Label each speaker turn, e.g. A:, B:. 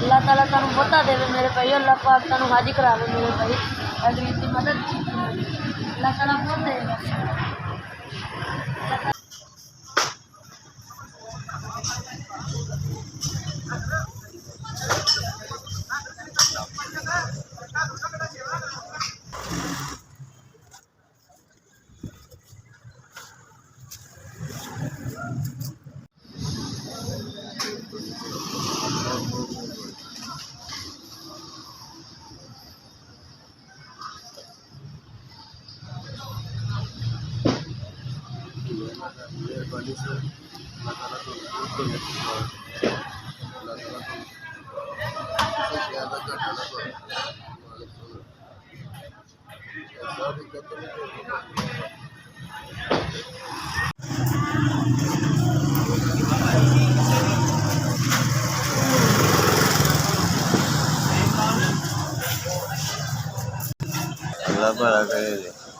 A: अल्लाह ताला तुहानू बहुता देवे मेरे भाई, अल्लाह पाक तुहानू हाजी करावे मेरे भाई, गरीब की मदद की अल्लाह ताला बहुत देगा।
B: मेहरबानी से अल्लाह ताला को बहुत अल्लाह ताला को ज़्यादा घटाना ऐसा भी कहते हैं अल्लाह भला करे।